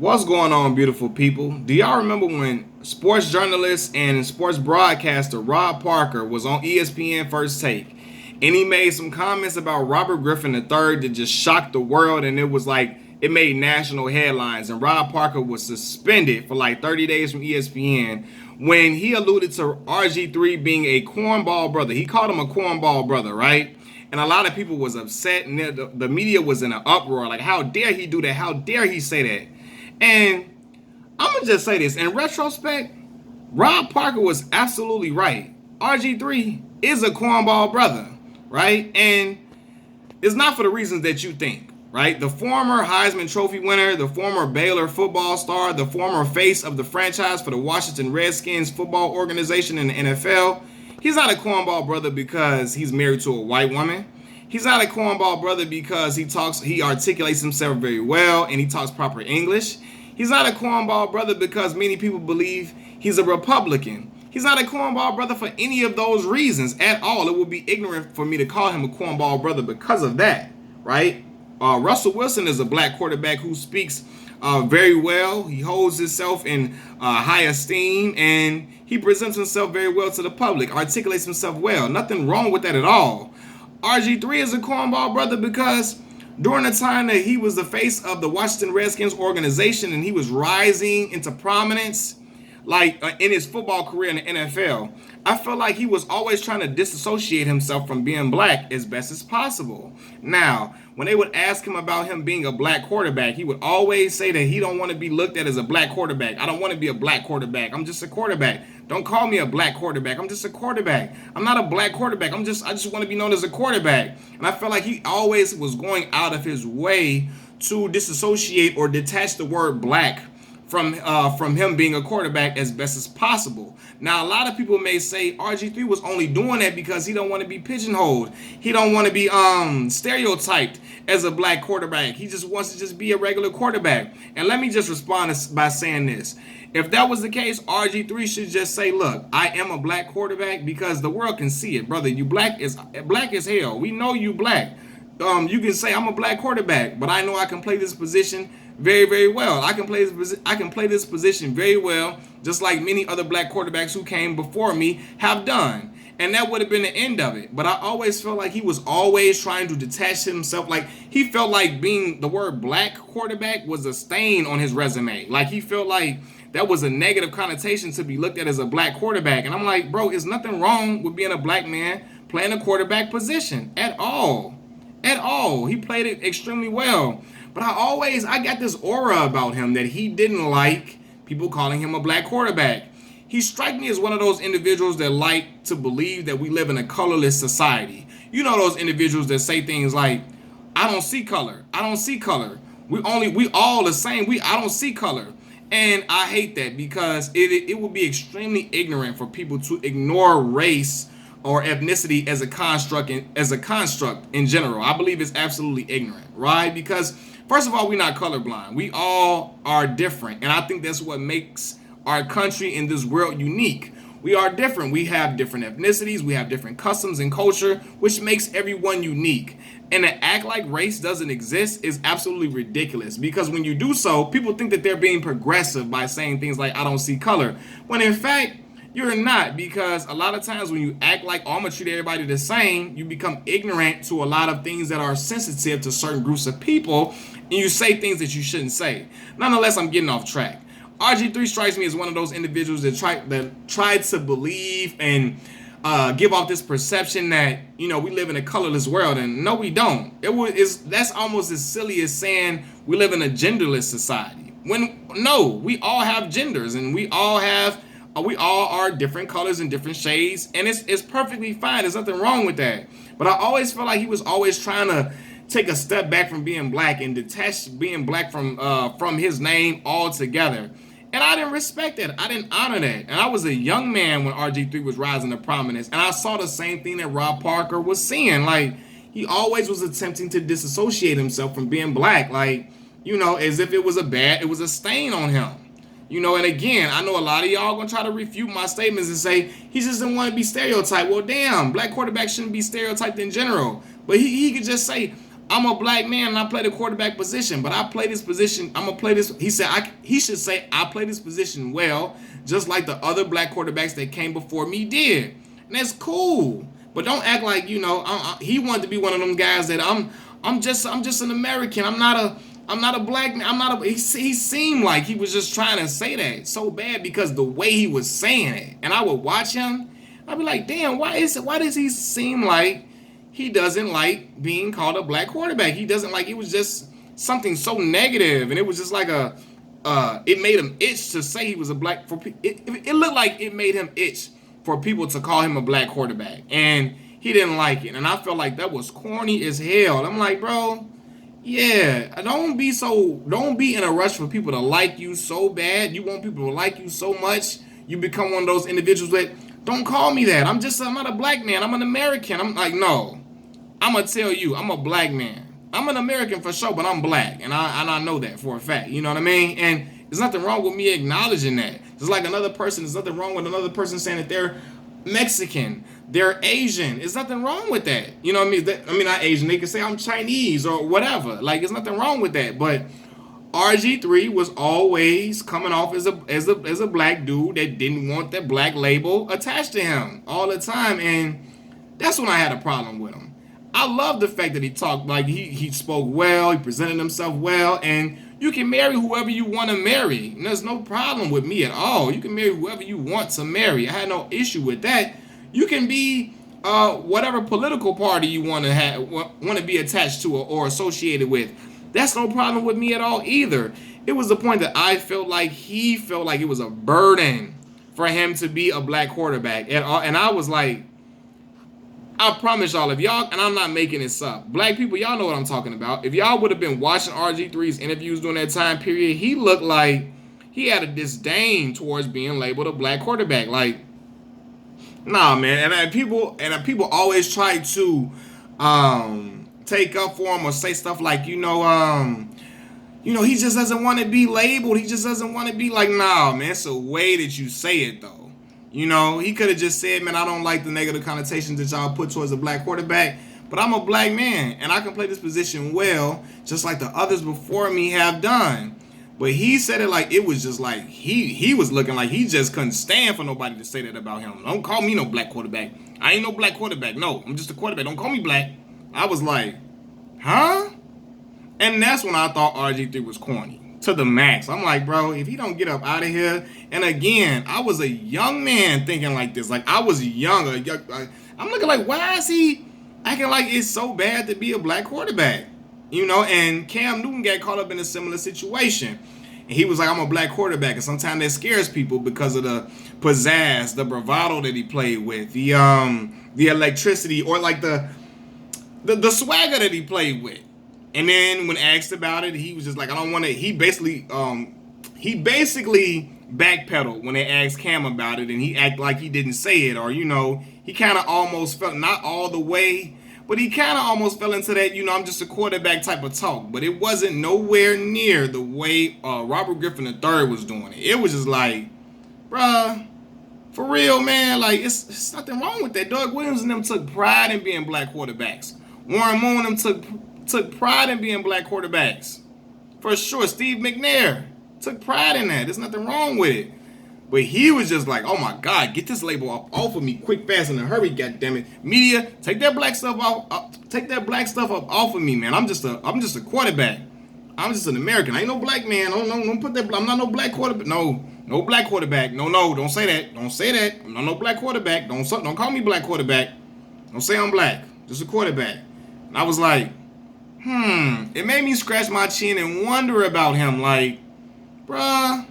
What's going on, beautiful people? Do y'all remember when sports journalist and sports broadcaster Rob Parker was on ESPN First Take and he made some comments about Robert Griffin III that just shocked the world, and it was like it made national headlines, and Rob Parker was suspended for like 30 days from ESPN when he alluded to RG3 being a cornball brother. He called him a cornball brother, right? And a lot of people was upset, and the media was in an uproar. Like, how dare he do that? How dare he say that? And I'm going to just say this. In retrospect, Rob Parker was absolutely right. RG3 is a cornball brother, right? And it's not for the reasons that you think, right? The former Heisman Trophy winner, the former Baylor football star, the former face of the franchise for the Washington Redskins football organization in the NFL, he's not a cornball brother because he's married to a white woman. He's not a cornball brother because he articulates himself very well and he talks proper English. He's not a cornball brother because many people believe he's a Republican. He's not a cornball brother for any of those reasons at all. It would be ignorant for me to call him a cornball brother because of that, right? Russell Wilson is a black quarterback who speaks very well. He holds himself in high esteem, and he presents himself very well to the public, articulates himself well. Nothing wrong with that at all. RG3 is a cornball brother because during the time that he was the face of the Washington Redskins organization and he was rising into prominence, like in his football career in the NFL, I felt like he was always trying to disassociate himself from being black as best as possible. Now, when they would ask him about him being a black quarterback, he would always say that he don't want to be looked at as a black quarterback. I don't want to be a black quarterback. I'm just a quarterback. Don't call me a black quarterback. I'm just a quarterback. I'm not a black quarterback. I just want to be known as a quarterback. And I felt like he always was going out of his way to disassociate or detach the word black from him being a quarterback as best as possible. Now, a lot of people may say RG3 was only doing that because he don't want to be pigeonholed. He don't want to be stereotyped as a black quarterback. He just wants to just be a regular quarterback. And let me just respond by saying this. If that was the case, RG3 should just say, look, I am a black quarterback because the world can see it. Brother, you black as hell. We know you black. You can say I'm a black quarterback, but I know I can play this position very, very well. I can play this position very well, just like many other black quarterbacks who came before me have done. And that would have been the end of it. But I always felt like he was always trying to detach himself. Like he felt like being the word black quarterback was a stain on his resume. Like he felt like that was a negative connotation to be looked at as a black quarterback. And I'm like, bro, there's nothing wrong with being a black man playing a quarterback position at all. At all. He played it extremely well. But I got this aura about him that he didn't like people calling him a black quarterback. He strikes me as one of those individuals that like to believe that we live in a colorless society. You know those individuals that say things like, I don't see color. I don't see color. We all the same. I don't see color. And I hate that because it would be extremely ignorant for people to ignore race or ethnicity as a construct in general. I believe it's absolutely ignorant, right? Because first of all, we're not colorblind. We all are different. And I think that's what makes our country and this world unique. We are different. We have different ethnicities. We have different customs and culture, which makes everyone unique. And to act like race doesn't exist is absolutely ridiculous, because when you do so, people think that they're being progressive by saying things like, I don't see color. When in fact, you're not, because a lot of times when you act like, oh, I'm going to treat everybody the same, you become ignorant to a lot of things that are sensitive to certain groups of people, and you say things that you shouldn't say. Nonetheless, I'm getting off track. RG3 strikes me as one of those individuals that try to believe and give off this perception that, we live in a colorless world, and no, we don't. That's almost as silly as saying we live in a genderless society. No, we all have genders, and we all are different colors and different shades, and it's perfectly fine. There's nothing wrong with that. But I always felt like he was always trying to take a step back from being black and detach being black from his name altogether. And I didn't respect that. I didn't honor that. And I was a young man when RG3 was rising to prominence, and I saw the same thing that Rob Parker was seeing. Like, he always was attempting to disassociate himself from being black, like, as if it was a stain on him. And again, I know a lot of y'all gonna try to refute my statements and say he just didn't want to be stereotyped. Well, damn, black quarterbacks shouldn't be stereotyped in general. But he could just say, I'm a black man and I play the quarterback position, but I play this position. I'm gonna play this. He said he should say I play this position well, just like the other black quarterbacks that came before me did. And that's cool. But don't act like, you know, he wanted to be one of them guys that I'm just an American. I'm not a black man. He seemed like he was just trying to say that so bad because the way he was saying it. And I would watch him. I'd be like, damn, why does he seem like he doesn't like being called a black quarterback? He doesn't like, it was just something so negative, and it was just like it made him itch to say he was a black, it looked like it made him itch for people to call him a black quarterback, and he didn't like it, and I felt like that was corny as hell. I'm like, bro, yeah, don't be in a rush for people to like you so bad. You want people to like you so much, you become one of those individuals that, don't call me that. I'm not a black man. I'm an American. I'm like, no. I'm gonna tell you, I'm a black man. I'm an American for sure, but I'm black, and I know that for a fact. You know what I mean? And there's nothing wrong with me acknowledging that. Just like another person, there's nothing wrong with another person saying that they're Mexican, they're Asian. There's nothing wrong with that. You know what I mean? Not Asian. They can say I'm Chinese or whatever. Like, there's nothing wrong with that. But RG3 was always coming off as a black dude that didn't want that black label attached to him all the time, and that's when I had a problem with him. I love the fact that he talked, like, he spoke well, he presented himself well, and you can marry whoever you want to marry. And there's no problem with me at all. You can marry whoever you want to marry. I had no issue with that. You can be whatever political party you want to be attached to or associated with. That's no problem with me at all either. It was the point that I felt like he felt like it was a burden for him to be a black quarterback at all. And I was like, I promise y'all, if y'all, and I'm not making this up, black people, y'all know what I'm talking about. If y'all would have been watching RG3's interviews during that time period, he looked like he had a disdain towards being labeled a black quarterback. Like, nah, man. And people always try to take up for him or say stuff like, he just doesn't want to be labeled. He just doesn't want to be like, nah, man, it's a way that you say it, though. You know, he could have just said, man, I don't like the negative connotations that y'all put towards a black quarterback, but I'm a black man, and I can play this position well, just like the others before me have done. But he said it like it was just like he was looking like he just couldn't stand for nobody to say that about him. Don't call me no black quarterback. I ain't no black quarterback. No, I'm just a quarterback. Don't call me black. I was like, huh? And that's when I thought RG3 was corny to the max. I'm like, bro, if he don't get up out of here. And again, I was a young man thinking like this. Like, I was young. I'm looking like, why is he acting like it's so bad to be a black quarterback? You know, and Cam Newton got caught up in a similar situation. And he was like, I'm a black quarterback. And sometimes that scares people because of the pizzazz, the bravado that he played with, the electricity, or like the swagger that he played with. And then when asked about it, he was just like, I don't want to. He basically backpedaled when they asked Cam about it, and he acted like he didn't say it, or he kind of almost felt, not all the way, but he kind of almost fell into that, I'm just a quarterback type of talk. But it wasn't nowhere near the way Robert Griffin III was doing it. It was just like, bruh, for real, man. Like, it's nothing wrong with that. Doug Williams and them took pride in being black quarterbacks. Warren Moon and them took pride in being black quarterbacks. For sure. Steve McNair took pride in that. There's nothing wrong with it. But he was just like, oh my God, get this label off of me quick, fast, in a hurry, goddammit. Media, take that black stuff off. Take that black stuff off of me, man. I'm just a quarterback. I'm just an American. I ain't no black man. Don't put that. I'm not no black quarterback. No black quarterback. No, don't say that. Don't say that. I'm not no black quarterback. Don't call me black quarterback. Don't say I'm black. Just a quarterback. And I was like, it made me scratch my chin and wonder about him. Like, bruh,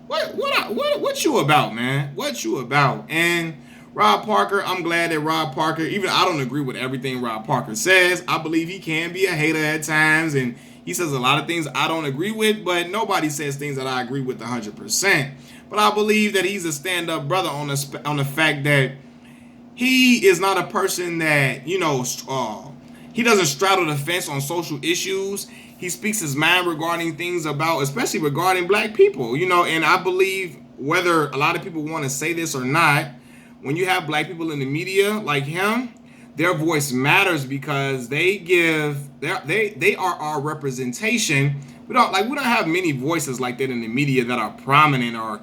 what you about, man? What you about? And Rob Parker, I'm glad that Rob Parker, even I don't agree with everything Rob Parker says. I believe he can be a hater at times, and he says a lot of things I don't agree with, but nobody says things that I agree with 100%. But I believe that he's a stand-up brother on the fact that he is not a person that, he doesn't straddle the fence on social issues. He speaks his mind regarding things especially regarding black people, and I believe, whether a lot of people want to say this or not, when you have black people in the media like him, their voice matters because they are our representation. We don't have many voices like that in the media that are prominent or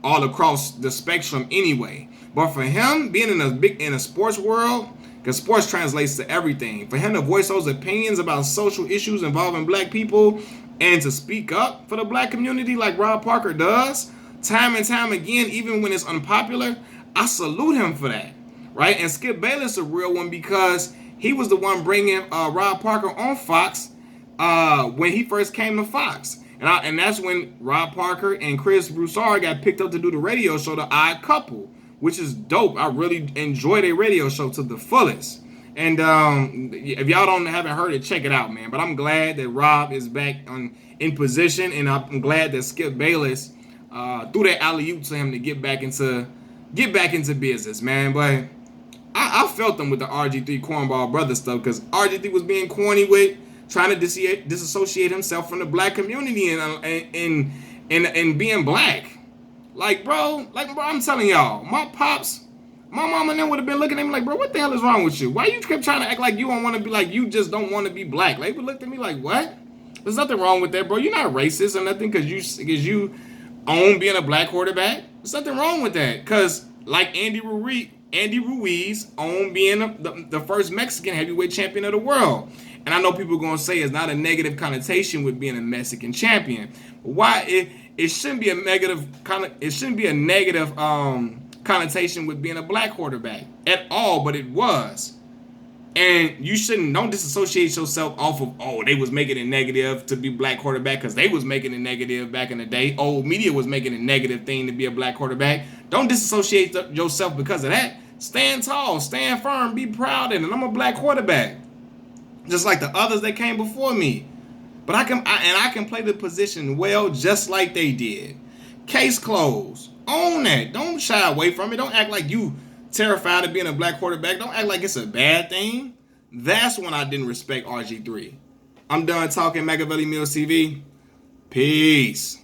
all across the spectrum anyway. But for him being in a sports world, because sports translates to everything, for him to voice those opinions about social issues involving black people and to speak up for the black community like Rob Parker does time and time again, even when it's unpopular, I salute him for that, right? And Skip Bayless a real one because he was the one bringing Rob Parker on Fox when he first came to Fox. And that's when Rob Parker and Chris Broussard got picked up to do the radio show, The Odd Couple, which is dope. I really enjoy their radio show to the fullest. And if y'all haven't heard it, check it out, man. But I'm glad that Rob is back in position, and I'm glad that Skip Bayless threw that alley-oop to him to get back into business, man. But I felt them with the RG3 Cornball brother stuff because RG3 was being corny with trying to disassociate himself from the black community and being black. Like, bro, I'm telling y'all, my pops, my mom and them would have been looking at me like, bro, what the hell is wrong with you? Why you kept trying to act like you don't want to be like, you just don't want to be black? Like, they looked at me like, what? There's nothing wrong with that, bro. You're not racist or nothing because you own being a black quarterback. There's nothing wrong with that. Because like Andy Ruiz owned being the first Mexican heavyweight champion of the world. And I know people are going to say it's not a negative connotation with being a Mexican champion. But why it shouldn't be a negative connotation with being a black quarterback at all, but it was. And you don't disassociate yourself off of, they was making it negative to be black quarterback because they was making it negative back in the day. Old media was making a negative thing to be a black quarterback. Don't disassociate yourself because of that. Stand tall, stand firm, be proud in it. I'm a black quarterback. Just like the others that came before me. But I can play the position well just like they did. Case closed. Own that. Don't shy away from it. Don't act like you terrified of being a black quarterback. Don't act like it's a bad thing. That's when I didn't respect RG3. I'm done talking. Machiavelli Mills TV. Peace.